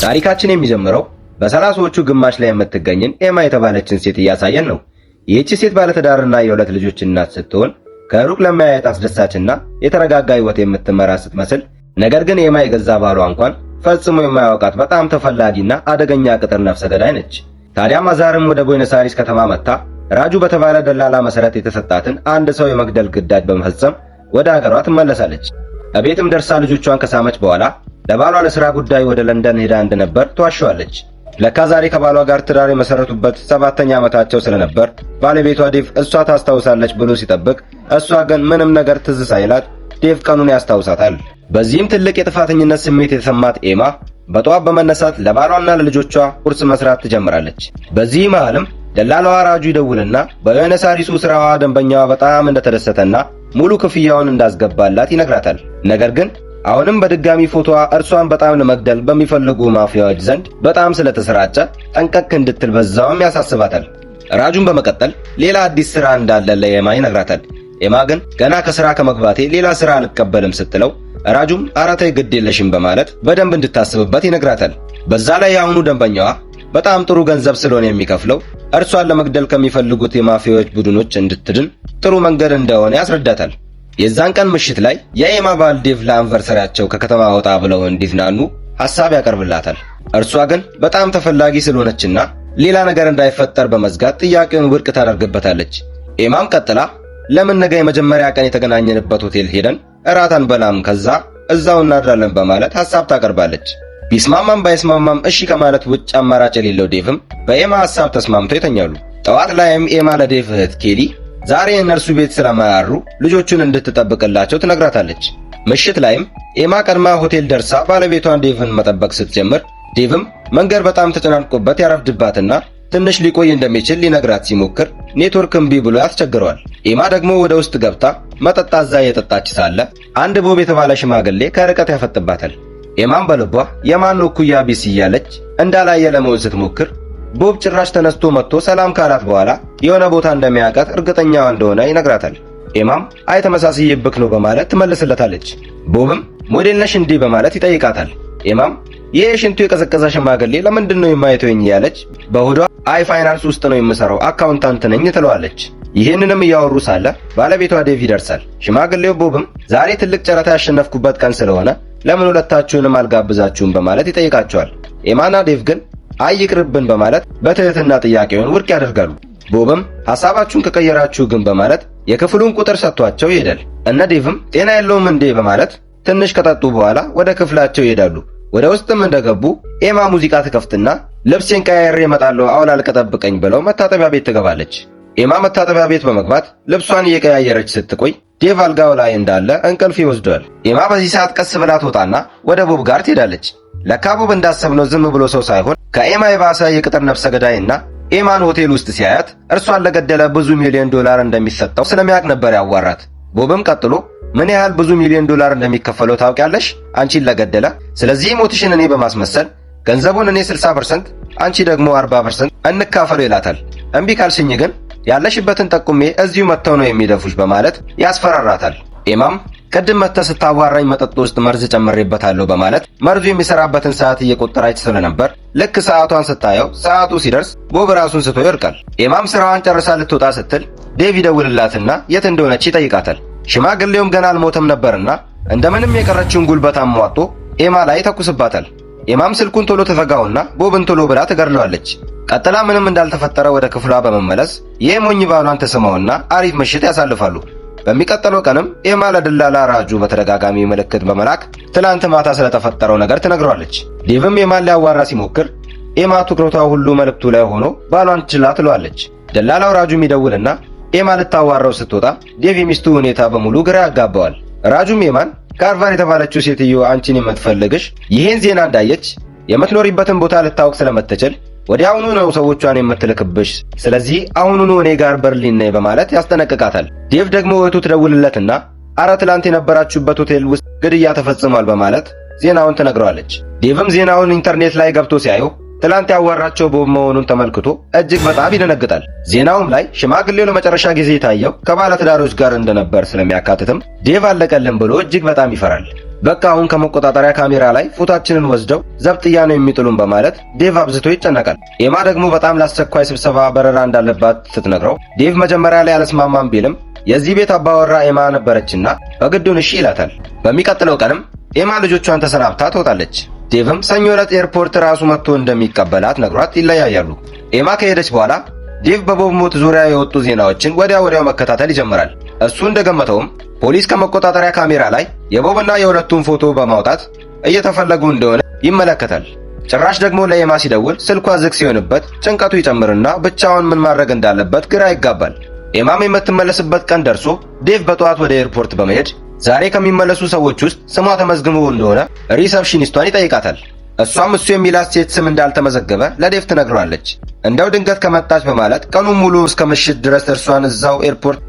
ታሪካችን የሚጀምረው በ30ዎቹ ግማሽ ላይ የምትገኝን ኤማ የተባለችን ሴት እያሳየን ነው። ይህች ሴት ባለትዳርና የሁለት ልጆች እናት ስትሆን ከሩቅ ለማየት አስደሳችና የተረጋጋ ህይወት የምትመራ ስትመስል፣ ነገር ግን ኤማ የገዛ ባሏ እንኳን ፈጽሞ የማያውቃት በጣም ተፈላጊና አደገኛ ቅጥር ነፍሰ ገዳይ ነች። ታዲያ ማዛርም ወደ ቦይነስ አይሪስ ከተማ መጥታ ራጁ በተባለ ደላላ መሰረት የተሰጣትን አንድ ሰው የመግደል ግዳጅ በመፈጸም ወደ ሀገሯ ትመለሳለች። እቤትም ደርሳ ልጆቿን ከሳመች በኋላ ለባሏ ለሥራ ጉዳይ ወደ ለንደን ሄዳ እንደነበር ተዋሸዋለች። ለካ ዛሬ ከባሏ ጋር ትዳር የመሰረቱበት 7ኛ ዓመታቸው ስለነበር ባለቤቷ ዴቭ እሷ ታስታውሳለች ብሎ ሲጠብቅ፣ እሷ ግን ምንም ነገር ትዝ ሳይላት ዴቭ ቀኑን ያስታውሳታል። በዚህም ትልቅ የጥፋተኝነት ስሜት የተሰማት ኤማ በጠዋት በመነሳት ለባሏና ለልጆቿ ቁርስ መስራት ትጀምራለች። በዚህ መሃልም ደላላዋ ራጁ ይደውልና በቦይነስ አይሪሱ ስራዋ ደንበኛዋ በጣም እንደተደሰተና ሙሉ ክፍያውን እንዳስገባላት ይነግራታል። ነገር ግን አሁንም በድጋሚ ፎቶዋ እርሷን በጣም ለመግደል በሚፈልጉ ማፊያዎች ዘንድ በጣም ስለተሰራጨ ጠንቀቅ እንድትል በዛውም ያሳስባታል። ራጁን በመቀጠል ሌላ አዲስ ስራ እንዳለ ለኤማ ይነግራታል። ኤማ ግን ገና ከስራ ከመግባቴ ሌላ ስራ አልቀበልም ስትለው ራጁም አራተይ ግድ የለሽም በማለት በደንብ እንድታስብበት ይነግራታል። በዛ ላይ የአሁኑ ደንበኛዋ በጣም ጥሩ ገንዘብ ስለሆነ የሚከፍለው እርሷን ለመግደል ከሚፈልጉት የማፊያዎች ቡድኖች እንድትድን ጥሩ መንገድ እንደሆነ ያስረዳታል። የዛን ቀን ምሽት ላይ የኤማ ባል ዴቭ ለአንቨርሰሪያቸው ከከተማ ወጣ ብለው እንዲዝናኑ ሐሳብ ያቀርብላታል። እርሷ ግን በጣም ተፈላጊ ስለሆነችና ሌላ ነገር እንዳይፈጠር በመዝጋት ጥያቄውን ውድቅ ታደርግበታለች። ኤማም ቀጥላ ለምን ነገ የመጀመሪያ ቀን የተገናኘንበት ሆቴል ሄደን እራት አንበላም ከዛ እዛው እናድራለን በማለት ሐሳብ ታቀርባለች። ቢስማማም ባይስማማም እሺ ከማለት ውጭ አማራጭ የሌለው ዴቭም በኤማ ሐሳብ ተስማምተው ይተኛሉ። ጠዋት ላይም ኤማ ለዴቭ እህት ኬሊ ዛሬ እነርሱ ቤት ስለማያሩ ልጆቹን እንድትጠብቅላቸው ትነግራታለች። ምሽት ላይም ኤማ ቀድማ ሆቴል ደርሳ ባለቤቷን ዴቭን መጠበቅ ስትጀምር ዴቭም መንገድ በጣም ተጨናንቆበት ያረፍድባትና ትንሽ ሊቆይ እንደሚችል ሊነግራት ሲሞክር ኔትወርክ እምቢ ብሎ ያስቸግረዋል። ኤማ ደግሞ ወደ ውስጥ ገብታ መጠጥ አዛ እየጠጣች ሳለ አንድ ቦብ የተባለ ሽማግሌ ከርቀት ያፈጥባታል። ኤማም በልቧ የማን ነው እኩያ ቢስ እያለች እንዳላየ ለመሆን ስትሞክር ቦብ ጭራሽ ተነስቶ መጥቶ ሰላም ካላት በኋላ የሆነ ቦታ እንደሚያውቃት እርግጠኛዋ እንደሆነ ይነግራታል። ኤማም አይ ተመሳሳይብክ ነው በማለት ትመልስለታለች። ቦብም ሞዴል ነሽ እንዲህ በማለት ይጠይቃታል። ኤማም ይሄ ሽንቱ የቀዘቀዘ ሽማግሌ ለምንድን ነው የማይተወኝ ያለች በሆዷ አይ ፋይናንስ ውስጥ ነው የምሰራው አካውንታንት ነኝ ትለዋለች። ይህንንም እያወሩ ሳለ ባለቤቷ ዴቭ ይደርሳል። ሽማግሌው ቦብም ዛሬ ትልቅ ጨረታ ያሸነፍኩበት ቀን ስለሆነ ለምን ሁለታችሁንም አልጋብዛችሁም በማለት ይጠይቃቸዋል። ኤማና ዴቭ ግን አይ ይቅርብን በማለት በትህትና ጥያቄውን ውድቅ ያደርጋሉ። ቦብም ሐሳባችሁን ከቀየራችሁ ግን በማለት የክፍሉን ቁጥር ሰጥቷቸው ይሄዳል። እነ ዴቭም ጤና የለውም እንዴ በማለት ትንሽ ከጠጡ በኋላ ወደ ክፍላቸው ይሄዳሉ። ወደ ውስጥም እንደገቡ ኤማ ሙዚቃ ትከፍትና ልብሴን ቀያየሬ እመጣለሁ አውላልቀ ጠብቀኝ ብለው መታጠቢያ ቤት ትገባለች። ኤማ መታጠቢያ ቤት በመግባት ልብሷን እየቀያየረች ስትቆይ ዴቭ አልጋው ላይ እንዳለ እንቅልፍ ይወስደዋል። ኤማ በዚህ ሰዓት ቀስ ብላ ትወጣና ወደ ቦብ ጋር ትሄዳለች። ለካ ቦብ እንዳሰብነው ዝም ብሎ ሰው ሳይሆን ከኤማ የባሰ የቅጥር ነፍሰ ገዳይና ኤማን ሆቴል ውስጥ ሲያያት እርሷን ለገደለ ብዙ ሚሊዮን ዶላር እንደሚሰጠው ስለሚያውቅ ነበር ያዋራት። ቦብም ቀጥሎ ምን ያህል ብዙ ሚሊዮን ዶላር እንደሚከፈለው ታውቂያለሽ አንቺን ለገደለ፣ ስለዚህ ሞትሽን እኔ በማስመሰል ገንዘቡን እኔ 60% አንቺ ደግሞ 40% እንካፈለው ይላታል። እምቢ ካልሽኝ ግን ያለሽበትን ጠቁሜ እዚሁ መተው ነው የሚደፉሽ በማለት ያስፈራራታል። ኤማም ቅድም መተህ ስታዋራኝ መጠጥ ውስጥ መርዝ ጨምሬበታለሁ በማለት መርዙ የሚሰራበትን ሰዓት እየቆጠረች ስለነበር ልክ ሰዓቷን ስታየው ሰዓቱ ሲደርስ ቦብ ራሱን ስቶ ይወድቃል። ኤማም ስራዋን ጨርሳ ልትወጣ ስትል ዴቭ ይደውልላትና የት እንደሆነች ይጠይቃታል። ሽማግሌውም ገና አልሞተም ነበርና እንደምንም የቀረችውን ጉልበት አሟጦ ኤማ ላይ ተኩስባታል። ኤማም ስልኩን ቶሎ ተዘጋውና ቦብን ቶሎ ብላ ትገድለዋለች። ቀጥላ ምንም እንዳልተፈጠረ ወደ ክፍሏ በመመለስ የሞኝ ባሏን ተስማውና አሪፍ ምሽት ያሳልፋሉ። በሚቀጥለው ቀንም ኤማ ለደላላ ራጁ በተደጋጋሚ ምልክት በመላክ ትላንት ማታ ስለተፈጠረው ነገር ትነግረዋለች። ዴቭም ኤማን ሊያዋራ ሲሞክር ኤማ ትኩረቷ ሁሉ መልእክቱ ላይ ሆኖ ባሏን ችላ ትለዋለች። ደላላው ራጁም ይደውልና ኤማ ልታዋራው ስትወጣ ዴቭ የሚስቱ ሁኔታ በሙሉ ግራ ያጋባዋል። ራጁም ኤማን ካርቫን የተባለችው ሴትዮ አንቺን የምትፈልግሽ ይሄን ዜና እንዳየች የምትኖሪበትን ቦታ ልታውቅ ስለምትችል ወዲያውኑ ነው ሰዎቿን የምትልክብሽ፣ ስለዚህ አሁኑኑ እኔ ጋር በርሊን ነይ በማለት ያስጠነቅቃታል። ዴቭ ደግሞ እህቱ ትደውልለትና ትላንት የነበራችሁበት ሆቴል ውስጥ ግድያ ተፈጽሟል በማለት ዜናውን ትነግረዋለች። ዴቭም ዜናውን ኢንተርኔት ላይ ገብቶ ሲያየው ትላንት ያዋራቸው ቦብ መሆኑን ተመልክቶ እጅግ በጣም ይደነግጣል። ዜናውም ላይ ሽማግሌው ለመጨረሻ ጊዜ የታየው ከባለትዳሮች ጋር እንደነበር ስለሚያካትትም ዴቭ አለቀልን ብሎ እጅግ በጣም ይፈራል። በቃ አሁን ከመቆጣጠሪያ ካሜራ ላይ ፎቶአችንን ወስደው ዘብጥያ ነው የሚጥሉን በማለት ዴቭ አብዝቶ ይጨነቃል። ኤማ ደግሞ በጣም ለአስቸኳይ ስብሰባ በረራ እንዳለባት ስትነግረው ዴቭ መጀመሪያ ላይ አልስማማም ቢልም የዚህ ቤት አባወራ ኤማ ነበረችና በግዱን እሺ ይላታል። በሚቀጥለው ቀንም ኤማ ልጆቿን ተሰናብታ ትወጣለች። ዴቭም ሰኞ ዕለት ኤርፖርት ራሱ መጥቶ እንደሚቀበላት ነግሯት ይለያያሉ። ኤማ ከሄደች በኋላ ዴቭ በቦብ ሞት ዙሪያ የወጡ ዜናዎችን ወዲያው መከታተል ይጀምራል። እሱ እንደገመተውም ፖሊስ ከመቆጣጠሪያ ካሜራ ላይ የቦብና የሁለቱን ፎቶ በማውጣት እየተፈለጉ እንደሆነ ይመለከታል። ጭራሽ ደግሞ ለኤማ ሲደውል ስልኳ ዝግ ሲሆንበት ጭንቀቱ ይጨምርና ብቻውን ምን ማድረግ እንዳለበት ግራ ይጋባል። ኤማም የምትመለስበት ቀን ደርሶ ዴቭ በጠዋት ወደ ኤርፖርት በመሄድ ዛሬ ከሚመለሱ ሰዎች ውስጥ ስሟ ተመዝግቦ እንደሆነ ሪሰፕሽኒስቷን ይጠይቃታል። እሷም እሱ የሚላት ሴት ስም እንዳልተመዘገበ ለዴቭ ትነግረዋለች። እንደው ድንገት ከመጣች በማለት ቀኑን ሙሉ እስከ ምሽት ድረስ እርሷን እዛው ኤርፖርት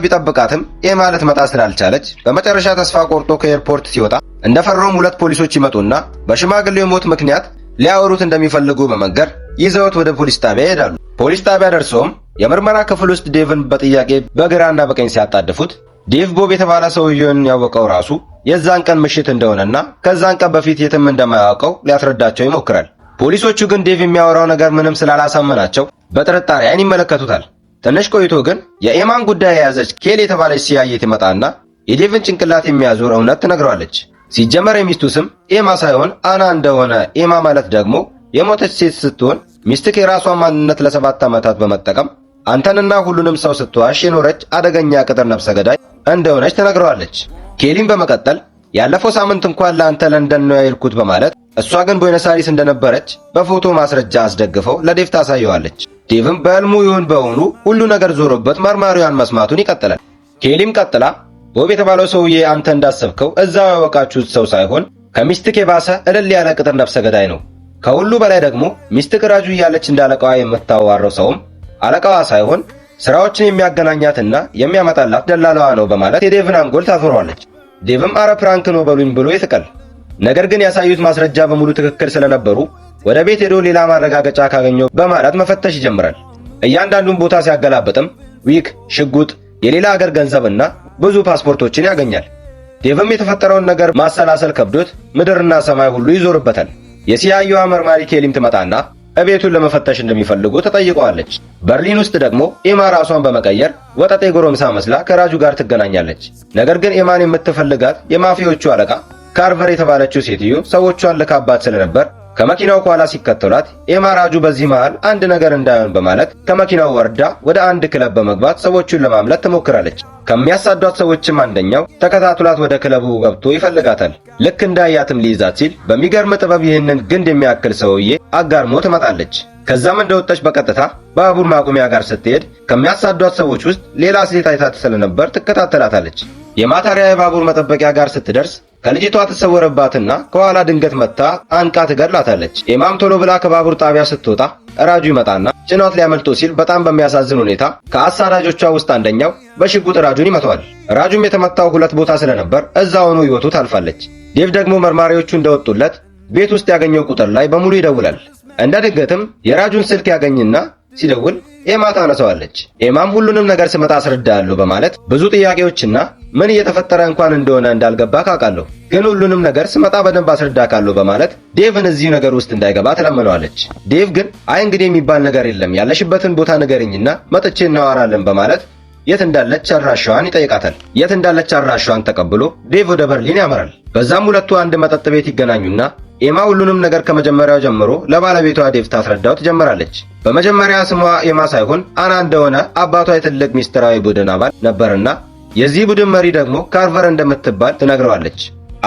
ቢጠብቃትም ኤማ ልትመጣ ስላልቻለች በመጨረሻ ተስፋ ቆርጦ ከኤርፖርት ሲወጣ እንደፈራውም ሁለት ፖሊሶች ይመጡና በሽማግሌው ሞት ምክንያት ሊያወሩት እንደሚፈልጉ በመንገር ይዘውት ወደ ፖሊስ ጣቢያ ይሄዳሉ። ፖሊስ ጣቢያ ደርሰውም የምርመራ ክፍል ውስጥ ዴቭን በጥያቄ በግራና በቀኝ ሲያጣድፉት ዴቭ ቦብ የተባለ ሰውየውን ያወቀው ራሱ የዛን ቀን ምሽት እንደሆነና ከዛን ቀን በፊት የትም እንደማያውቀው ሊያስረዳቸው ይሞክራል። ፖሊሶቹ ግን ዴቭ የሚያወራው ነገር ምንም ስላላሳመናቸው በጥርጣሬ ዓይን ይመለከቱታል። ትንሽ ቆይቶ ግን የኤማን ጉዳይ የያዘች ኬል የተባለች ሲያይ ትመጣና የዴቭን ጭንቅላት የሚያዞር እውነት ትነግረዋለች። ሲጀመር የሚስቱ ስም ኤማ ሳይሆን አና እንደሆነ፣ ኤማ ማለት ደግሞ የሞተች ሴት ስትሆን ሚስትህ የራሷን ማንነት ለ7 ዓመታት በመጠቀም አንተንና ሁሉንም ሰው ስትዋሽ የኖረች አደገኛ ቅጥር ነፍሰ ገዳይ እንደሆነች ትነግረዋለች። ኬሊን በመቀጠል ያለፈው ሳምንት እንኳን ለአንተ ለንደን ነው ያልኩት በማለት እሷ ግን ቦይነስ አይሪስ እንደነበረች በፎቶ ማስረጃ አስደግፈው ለዴቭ ታሳየዋለች። ዴቭም በሕልሙ ይሁን በእውኑ ሁሉ ነገር ዞሮበት መርማሪዋን መስማቱን ይቀጥላል። ኬሊም ቀጥላ ቦብ የተባለው ሰውዬ አንተ እንዳሰብከው እዛው ያወቃችሁት ሰው ሳይሆን ከሚስትህ የባሰ እልል ያለ ቅጥር ነፍሰ ገዳይ ነው። ከሁሉ በላይ ደግሞ ሚስትህ ራጁ እያለች እንዳለቃዋ የምታዋራው ሰውም አለቃዋ ሳይሆን ስራዎችን የሚያገናኛትና የሚያመጣላት ደላላዋ ነው በማለት የዴቭን አንጎል ታዞረዋለች። ዴቭም አረ ፕራንክ ነው በሉኝ ብሎ ይስቃል። ነገር ግን ያሳዩት ማስረጃ በሙሉ ትክክል ስለነበሩ ወደ ቤት ሄዶ ሌላ ማረጋገጫ ካገኘው በማለት መፈተሽ ይጀምራል። እያንዳንዱን ቦታ ሲያገላብጥም ዊክ፣ ሽጉጥ፣ የሌላ ሀገር ገንዘብና ብዙ ፓስፖርቶችን ያገኛል። ዴቭም የተፈጠረውን ነገር ማሰላሰል ከብዶት ምድርና ሰማይ ሁሉ ይዞርበታል። የሲአይኤዋ መርማሪ ኬሊም ትመጣና እቤቱን ለመፈተሽ እንደሚፈልጉ ተጠይቀዋለች። በርሊን ውስጥ ደግሞ ኤማ ራሷን በመቀየር ወጠጤ ጎረምሳ መስላ ከራጁ ጋር ትገናኛለች። ነገር ግን ኤማን የምትፈልጋት የማፊያዎቹ አለቃ ካርቨር የተባለችው ሴትዮ ሰዎቿን ልካባት ስለነበር ከመኪናው ኋላ ሲከተሏት ኤማ ራጁ በዚህ መሃል አንድ ነገር እንዳይሆን በማለት ከመኪናው ወርዳ ወደ አንድ ክለብ በመግባት ሰዎቹን ለማምለጥ ትሞክራለች። ከሚያሳዷት ሰዎችም አንደኛው ተከታትሏት ወደ ክለቡ ገብቶ ይፈልጋታል። ልክ እንዳያትም ሊይዛት ሲል በሚገርም ጥበብ ይህንን ግንድ የሚያክል ሰውዬ አጋርሞ ትመጣለች። ከዛም እንደወጣች በቀጥታ ባቡር ማቆሚያ ጋር ስትሄድ ከሚያሳዷት ሰዎች ውስጥ ሌላ ሴት አይታት ስለነበር ትከታተላታለች። የማታሪያ የባቡር መጠበቂያ ጋር ስትደርስ ከልጅቷ ትሰወረባትና ከኋላ ድንገት መታ አንቃ ትገድላታለች። ኤማም ቶሎ ብላ ከባቡር ጣቢያ ስትወጣ ራጁ ይመጣና ጭኗት ሊያመልጦ ሲል በጣም በሚያሳዝን ሁኔታ ከአሳዳጆቿ ውስጥ አንደኛው በሽጉጥ ራጁን ይመታዋል። ራጁም የተመታው 2 ቦታ ስለነበር እዛውኑ ሕይወቱ ታልፋለች። ዴቭ ደግሞ መርማሪዎቹ እንደወጡለት ቤት ውስጥ ያገኘው ቁጥር ላይ በሙሉ ይደውላል። እንደ ድንገትም የራጁን ስልክ ያገኝና ሲደውል ኤማ ታነሳዋለች። ኤማም ሁሉንም ነገር ስመጣ አስረዳለሁ በማለት ብዙ ጥያቄዎችና ምን እየተፈጠረ እንኳን እንደሆነ እንዳልገባ ካውቃለሁ፣ ግን ሁሉንም ነገር ስመጣ በደንብ አስረዳካለሁ በማለት ዴቭን እዚህ ነገር ውስጥ እንዳይገባ ትለምነዋለች። ዴቭ ግን አይ እንግዲህ የሚባል ነገር የለም ያለሽበትን ቦታ ንገሪኝና መጥቼ እናወራለን በማለት የት እንዳለች አድራሻዋን ይጠይቃታል። የት እንዳለች አድራሻዋን ተቀብሎ ዴቭ ወደ በርሊን ያመራል። በዛም ሁለቱ አንድ መጠጥ ቤት ይገናኙና ኤማ ሁሉንም ነገር ከመጀመሪያው ጀምሮ ለባለቤቷ ዴቭ ታስረዳው ትጀምራለች። በመጀመሪያ ስሟ ኤማ ሳይሆን አና እንደሆነ አባቷ የትልቅ ሚስጥራዊ ቡድን አባል ነበርና የዚህ ቡድን መሪ ደግሞ ካርቨር እንደምትባል ትነግረዋለች።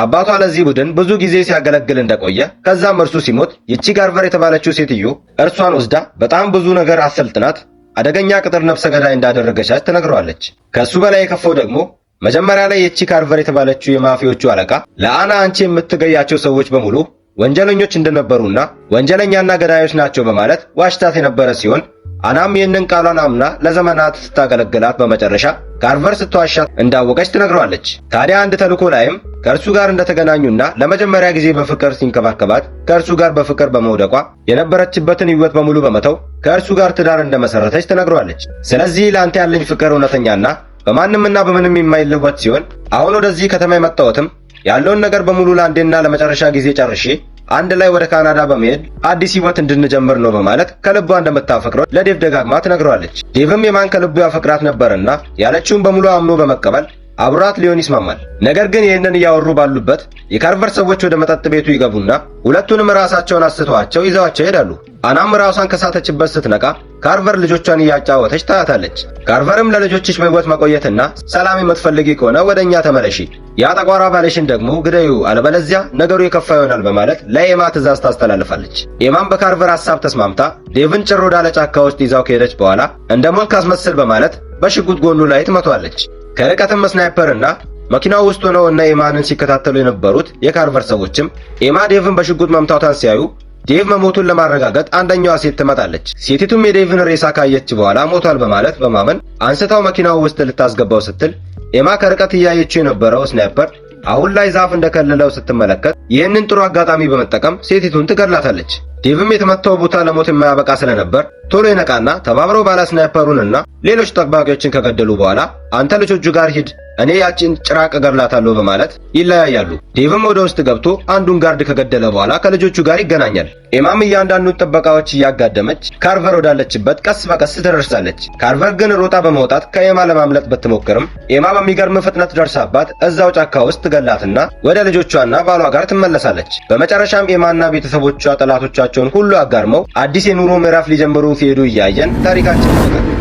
አባቷ ለዚህ ቡድን ብዙ ጊዜ ሲያገለግል እንደቆየ ከዛም እርሱ ሲሞት ይቺ ካርቨር የተባለችው ሴትዮ እርሷን ወስዳ በጣም ብዙ ነገር አሰልጥናት አደገኛ ቅጥር ነፍሰ ገዳይ እንዳደረገቻት ትነግረዋለች። ከሱ በላይ የከፋው ደግሞ መጀመሪያ ላይ ይቺ ካርቨር የተባለችው የማፊያዎቹ አለቃ ለአና አንቺ የምትገያቸው ሰዎች በሙሉ ወንጀለኞች እንደነበሩና ወንጀለኛና ገዳዮች ናቸው በማለት ዋሽታት የነበረ ሲሆን አናም ይህንን ቃሏን አምና ለዘመናት ስታገለግላት በመጨረሻ ካርቨር ስትዋሻት እንዳወቀች ትነግረዋለች። ታዲያ አንድ ተልእኮ ላይም ከእርሱ ጋር እንደተገናኙና ለመጀመሪያ ጊዜ በፍቅር ሲንከባከባት ከእርሱ ጋር በፍቅር በመውደቋ የነበረችበትን ሕይወት በሙሉ በመተው ከእርሱ ጋር ትዳር እንደመሰረተች ትነግረዋለች። ስለዚህ ለአንተ ያለኝ ፍቅር እውነተኛና በማንምና በምንም የማይለወጥ ሲሆን አሁን ወደዚህ ከተማ የመጣሁትም ያለውን ነገር በሙሉ ለአንዴና ለመጨረሻ ጊዜ ጨርሼ አንድ ላይ ወደ ካናዳ በመሄድ አዲስ ህይወት እንድንጀምር ነው በማለት ከልቧ እንደምታፈቅረው ለዴቭ ደጋግማ ትነግረዋለች። ዴቭም የማን ከልቡ ያፈቅራት ነበርና ያለችውን በሙሉ አምኖ በመቀበል አብሯት ሊሆን ይስማማል። ነገር ግን ይህንን እያወሩ ባሉበት የካርቨር ሰዎች ወደ መጠጥ ቤቱ ይገቡና ሁለቱንም ራሳቸውን አስተዋቸው ይዘዋቸው ይሄዳሉ። አናም ራሷን ከሳተችበት ስትነቃ ካርቨር ልጆቿን እያጫወተች ታያታለች። ካርቨርም ለልጆችሽ በህይወት መቆየትና ሰላም የምትፈልጊ ከሆነ ወደኛ ተመለሺ፣ ያ ጠቋራ ባለሽን ደግሞ ግደዩ፣ አለበለዚያ ነገሩ የከፋ ይሆናል በማለት ለኤማ ትዕዛዝ ታስተላልፋለች። ኤማም በካርቨር ሐሳብ ተስማምታ ዴቭን ጭር ወዳለ ጫካ ውስጥ ይዛው ከሄደች በኋላ እንደ ሞት ካስመስል በማለት በሽጉጥ ጎኑ ላይ ትመቷለች። ከርቀትም ስናይፐርና መኪናው ውስጥ ሆነው እና ኤማንን ሲከታተሉ የነበሩት የካርቨር ሰዎችም ኤማ ዴቭን በሽጉጥ መምታቷን ሲያዩ ዴቭ መሞቱን ለማረጋገጥ አንደኛዋ ሴት ትመጣለች። ሴቲቱም የዴቭን ሬሳ ካየች በኋላ ሞቷል በማለት በማመን አንስታው መኪናው ውስጥ ልታስገባው ስትል ኤማ ከርቀት እያየችው የነበረው ስናይፐር አሁን ላይ ዛፍ እንደከለለው ስትመለከት ይህንን ጥሩ አጋጣሚ በመጠቀም ሴቲቱን ትገድላታለች። ዴቭም የተመታው ቦታ ለሞት የማያበቃ ስለነበር ቶሎ ይነቃና ተባብረው ባለ ስናይፐሩንና ሌሎች ጠባቂዎችን ከገደሉ በኋላ አንተ ልጆቹ ጋር ሂድ፣ እኔ ያቺን ጭራቅ እገድላታለሁ በማለት ይለያያሉ። ዴቭም ወደ ውስጥ ገብቶ አንዱን ጋርድ ከገደለ በኋላ ከልጆቹ ጋር ይገናኛል። ኤማም እያንዳንዱን ጥበቃዎች እያጋደመች ካርቨር ወዳለችበት ቀስ በቀስ ትደርሳለች። ካርቨር ግን ሮጣ በመውጣት ከኤማ ለማምለጥ ብትሞክርም ኤማ በሚገርም ፍጥነት ደርሳባት እዛው ጫካ ውስጥ ትገላትና ወደ ልጆቿና ባሏ ጋር ትመለሳለች። በመጨረሻም ኤማና ቤተሰቦቿ ጠላቶቻቸውን ሁሉ አጋርመው አዲስ የኑሮ ምዕራፍ ሊጀምሩ ሲሄዱ እያየን ታሪካችን